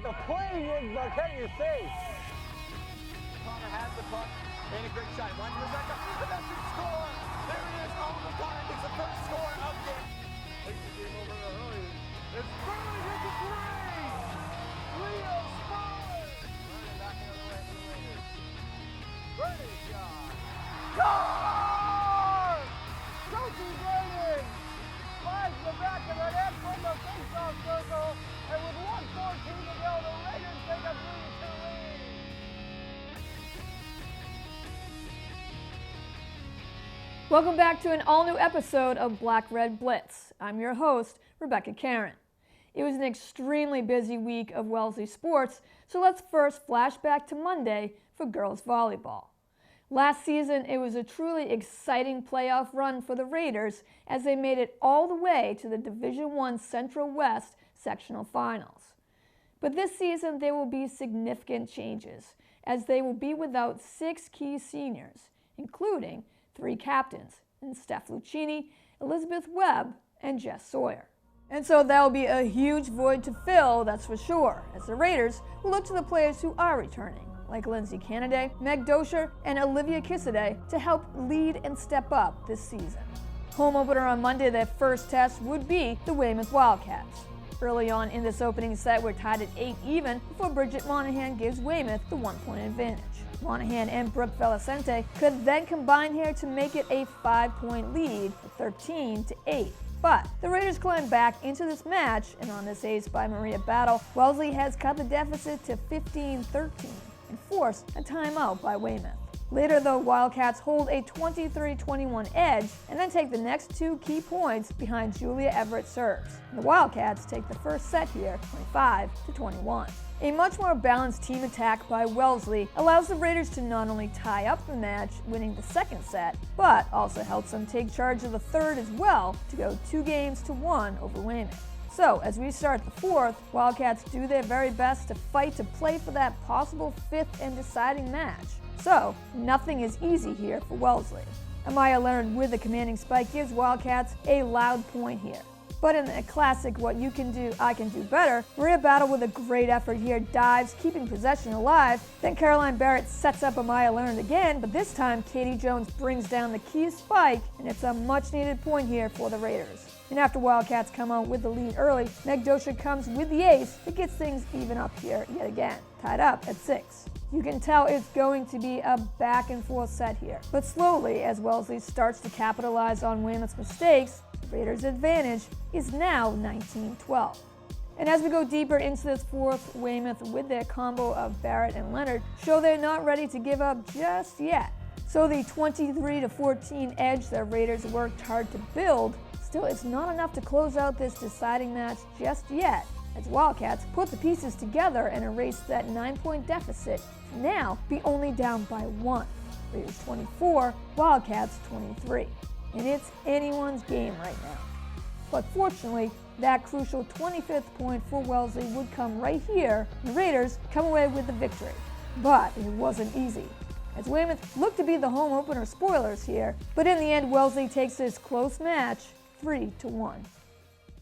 the plane in your face. Connor has the puck. Made a great shot. One to Rebecca. Rebecca score. There it is. Oh, Connor gets the first score of the game. Takes the game over early. It's Burley hits a three. Leo scores. Running back another way for the Raiders. Burley shot. Score! Sophie Burley slides the back of the net from the face-off circle, and with 1:14 to go, the Raiders take a 3-2 lead. Welcome back to an all-new episode of Red Blitz. I'm your host, Rebecca Cahn. It was an extremely busy week of Wellesley sports, so let's first flash back to Monday for girls volleyball. Last season, it was a truly exciting playoff run for the Raiders as they made it all the way to the Division I Central West sectional finals. But this season, there will be significant changes as they will be without 6 key seniors, including 3 captains in Steph Lucchini, Elizabeth Webb, and Jess Sawyer. And so that will be a huge void to fill, that's for sure, as the Raiders will look to the players who are returning, like Lindsay Canaday, Meg Dosher, and Olivia Kissiday to help lead and step up this season. Home opener on Monday, their first test would be the Weymouth Wildcats. Early on in this opening set, we're tied at 8 even before Bridget Monahan gives Weymouth the 1-point advantage. Monahan and Brooke Felicente could then combine here to make it a 5-point lead, 13-8. But the Raiders climb back into this match, and on this ace by Maria Battle, Wellesley has cut the deficit to 15-13 and forced a timeout by Weymouth. Later, though, Wildcats hold a 23-21 edge and then take the next 2 key points behind Julia Everett serves. And the Wildcats take the first set here, 25-21. A much more balanced team attack by Wellesley allows the Raiders to not only tie up the match, winning the second set, but also helps them take charge of the third as well to go 2-1 over Weymouth. So, as we start the fourth, Wildcats do their very best to fight to play for that possible 5th and deciding match. So, nothing is easy here for Wellesley. Amaya Leonard with the commanding spike gives Wildcats a loud point here. But in the classic what you can do, I can do better, Maria Battle with a great effort here dives, keeping possession alive. Then Caroline Barrett sets up Amaya Leonard again, but this time Katie Jones brings down the key spike, and it's a much needed point here for the Raiders. And after Wildcats come out with the lead early, Meg Dosher comes with the ace that gets things even up here yet again, tied up at 6. You can tell it's going to be a back and forth set here. But slowly, as Wellesley starts to capitalize on Weymouth's mistakes, the Raiders' advantage is now 19-12. And as we go deeper into this fourth, Weymouth, with their combo of Barrett and Leonard, show they're not ready to give up just yet. So the 23-14 edge that Raiders worked hard to build, still it's not enough to close out this deciding match just yet, as Wildcats put the pieces together and erase that 9-point deficit to now be only down by 1. Raiders 24, Wildcats 23. And it's anyone's game right now. But fortunately, that crucial 25th point for Wellesley would come right here, and the Raiders come away with the victory. But it wasn't easy, as Weymouth looked to be the home opener spoilers here, but in the end, Wellesley takes this close match 3-1.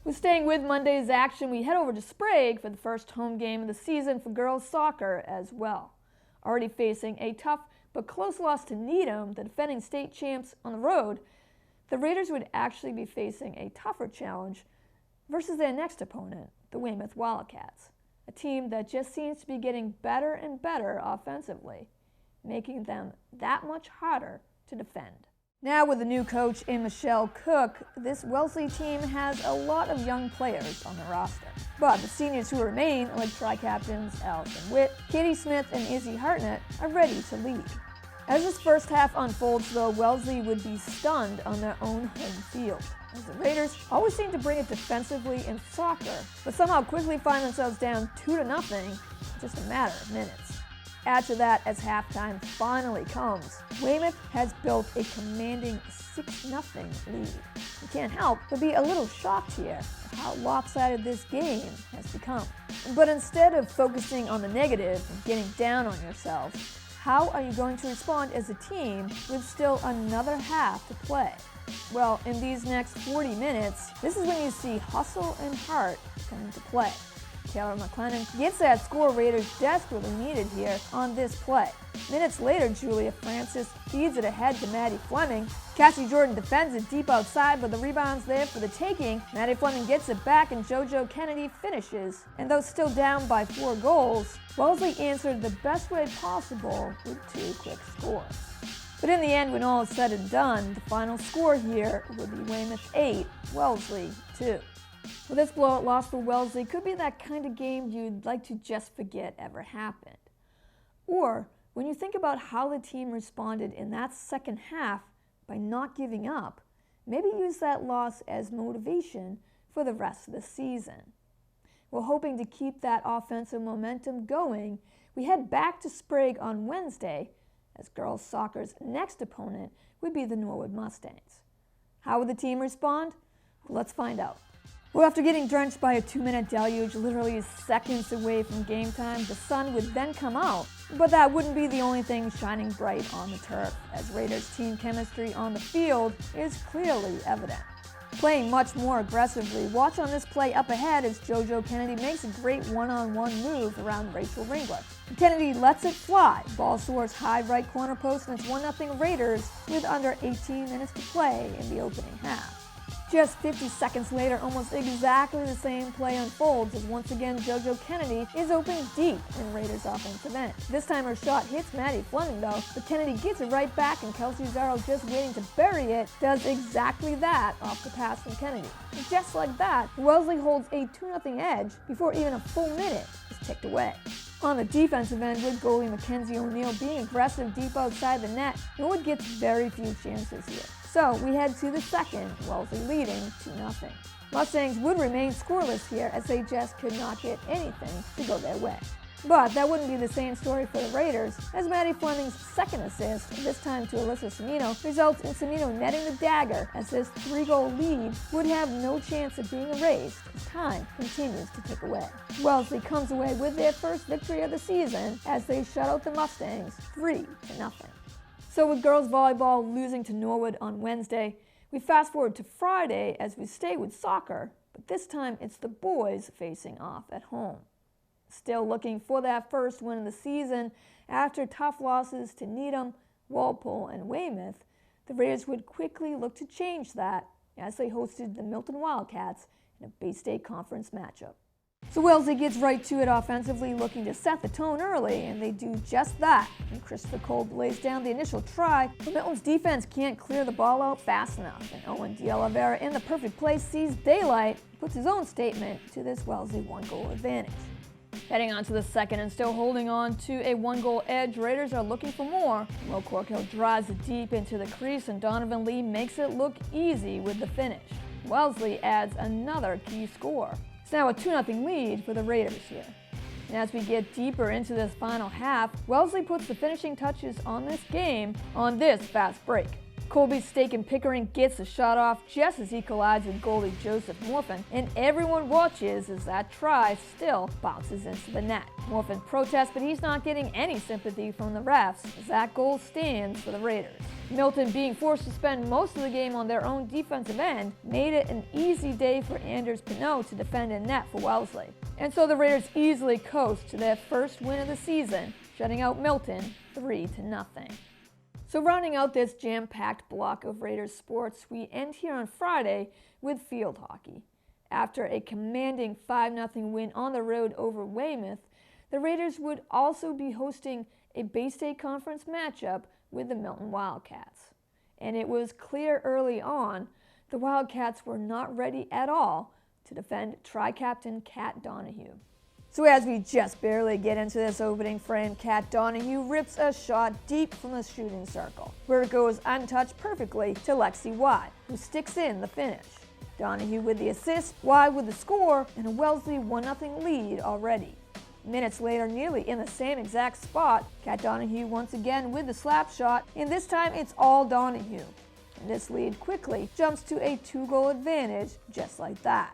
We're staying with Monday's action. We head over to Sprague for the first home game of the season for girls soccer as well. Already facing a tough but close loss to Needham, the defending state champs, on the road, the Raiders would actually be facing a tougher challenge versus their next opponent, the Weymouth Wildcats, a team that just seems to be getting better and better offensively, making them that much harder to defend. Now with the new coach in Michelle Cook, this Wellesley team has a lot of young players on the roster. But the seniors who remain, like tri-captains Allison Witt, Katie Smith, and Izzy Hartnett, are ready to lead. As this first half unfolds, though, Wellesley would be stunned on their own home field, as the Raiders always seem to bring it defensively in soccer, but somehow quickly find themselves down 2-0 in just a matter of minutes. Add to that as halftime finally comes, Weymouth has built a commanding 6-0 lead. You can't help but be a little shocked here at how lopsided this game has become. But instead of focusing on the negative and getting down on yourself, how are you going to respond as a team with still another half to play? Well, in these next 40 minutes, this is when you see hustle and heart come into play. Taylor McLennan gets that score Raiders desperately needed here on this play. Minutes later, Julia Francis feeds it ahead to Maddie Fleming. Cassie Jordan defends it deep outside, but the rebound's there for the taking. Maddie Fleming gets it back, and JoJo Kennedy finishes. And though still down by 4 goals, Wellesley answered the best way possible with 2 quick scores. But in the end, when all is said and done, the final score here would be Weymouth 8, Wellesley 2. Well, this blowout loss for Wellesley could be that kind of game you'd like to just forget ever happened. Or, when you think about how the team responded in that second half by not giving up, maybe use that loss as motivation for the rest of the season. We're hoping to keep that offensive momentum going. We head back to Sprague on Wednesday, as girls soccer's next opponent would be the Norwood Mustangs. How would the team respond? Let's find out. Well, after getting drenched by a 2-minute deluge literally seconds away from game time, the sun would then come out. But that wouldn't be the only thing shining bright on the turf, as Raiders' team chemistry on the field is clearly evident. Playing much more aggressively, watch on this play up ahead as JoJo Kennedy makes a great one-on-one move around Rachel Ringler. Kennedy lets it fly. Ball soars high right corner post, and it's 1-0 Raiders with under 18 minutes to play in the opening half. Just 50 seconds later, almost exactly the same play unfolds as once again JoJo Kennedy is open deep in Raiders' offensive end. This time her shot hits Maddie Fleming though, but Kennedy gets it right back, and Kelsey Zarrow, just waiting to bury it, does exactly that off the pass from Kennedy. And just like that, Wellesley holds a 2-0 edge before even a full minute is ticked away. On the defensive end, with goalie Mackenzie O'Neill being aggressive deep outside the net, Norwood gets very few chances here. So we head to the second, Wellesley leading 2-0. Mustangs would remain scoreless here as they just could not get anything to go their way. But that wouldn't be the same story for the Raiders, as Maddie Fleming's second assist, this time to Alyssa Cimino, results in Cimino netting the dagger, as this 3-goal lead would have no chance of being erased as time continues to tick away. Wellesley comes away with their first victory of the season as they shut out the Mustangs 3-0. So with girls volleyball losing to Norwood on Wednesday, we fast forward to Friday as we stay with soccer, but this time it's the boys facing off at home. Still looking for that first win of the season after tough losses to Needham, Walpole, and Weymouth, the Raiders would quickly look to change that as they hosted the Milton Wildcats in a Bay State Conference matchup. So Wellesley gets right to it offensively, looking to set the tone early, and they do just that. And Christopher Cole lays down the initial try, but Milton's defense can't clear the ball out fast enough, and Owen De Oliveira in the perfect place sees daylight, puts his own statement to this Wellesley 1-goal advantage. Heading on to the second and still holding on to a 1-goal edge, Raiders are looking for more. Will Corkill drives it deep into the crease, and Donovan Lee makes it look easy with the finish. Wellesley adds another key score. It's now a 2-0 lead for the Raiders here. And as we get deeper into this final half, Wellesley puts the finishing touches on this game on this fast break. Colby Staken Pickering gets a shot off just as he collides with goalie Joseph Morfin, and everyone watches as that try still bounces into the net. Morfin protests, but he's not getting any sympathy from the refs as that goal stands for the Raiders. Milton, being forced to spend most of the game on their own defensive end, made it an easy day for Anders Pinot to defend in net for Wellesley. And so the Raiders easily coast to their first win of the season, shutting out Milton 3-0. So rounding out this jam-packed block of Raiders sports, we end here on Friday with field hockey. After a commanding 5-0 win on the road over Weymouth, the Raiders would also be hosting a Bay State Conference matchup with the Milton Wildcats. And it was clear early on the Wildcats were not ready at all to defend tri-captain Kat Donahue. So as we just barely get into this opening frame, Kat Donahue rips a shot deep from the shooting circle, where it goes untouched perfectly to Lexi Y, who sticks in the finish. Donahue with the assist, Y with the score, and a Wellesley 1-0 lead already. Minutes later, nearly in the same exact spot, Kat Donahue once again with the slap shot, and this time it's all Donahue. And this lead quickly jumps to a 2-goal advantage just like that.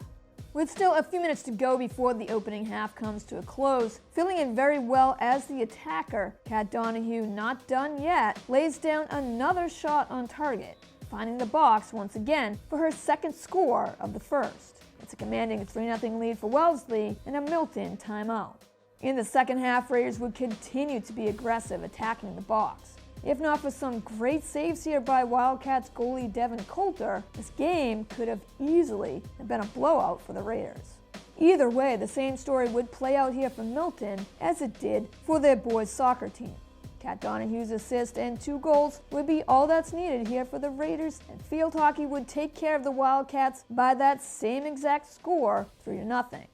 With still a few minutes to go before the opening half comes to a close, filling in very well as the attacker, Kat Donahue, not done yet, lays down another shot on target, finding the box once again for her second score of the first. It's a commanding 3-0 lead for Wellesley and a Milton timeout. In the second half, Raiders would continue to be aggressive, attacking the box. If not for some great saves here by Wildcats goalie Devin Coulter, this game could have easily been a blowout for the Raiders. Either way, the same story would play out here for Milton as it did for their boys' soccer team. Kat Donahue's assist and 2 goals would be all that's needed here for the Raiders, and field hockey would take care of the Wildcats by that same exact score, 3-0.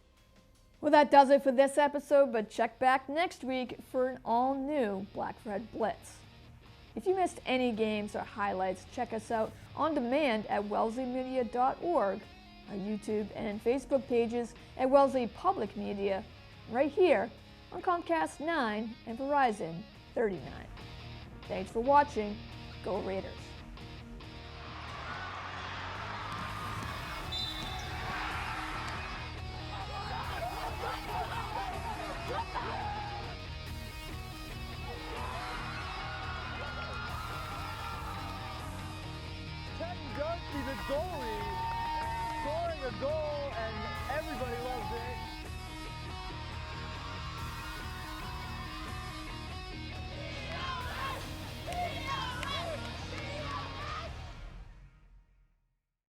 Well, that does it for this episode, but check back next week for an all-new Black Red Blitz. If you missed any games or highlights, check us out on demand at wellesleymedia.org, our YouTube and Facebook pages at Wellesley Public Media, right here on Comcast 9 and Verizon 39. Thanks for watching. Go Raiders. The goalie scoring a goal, and everybody loves it.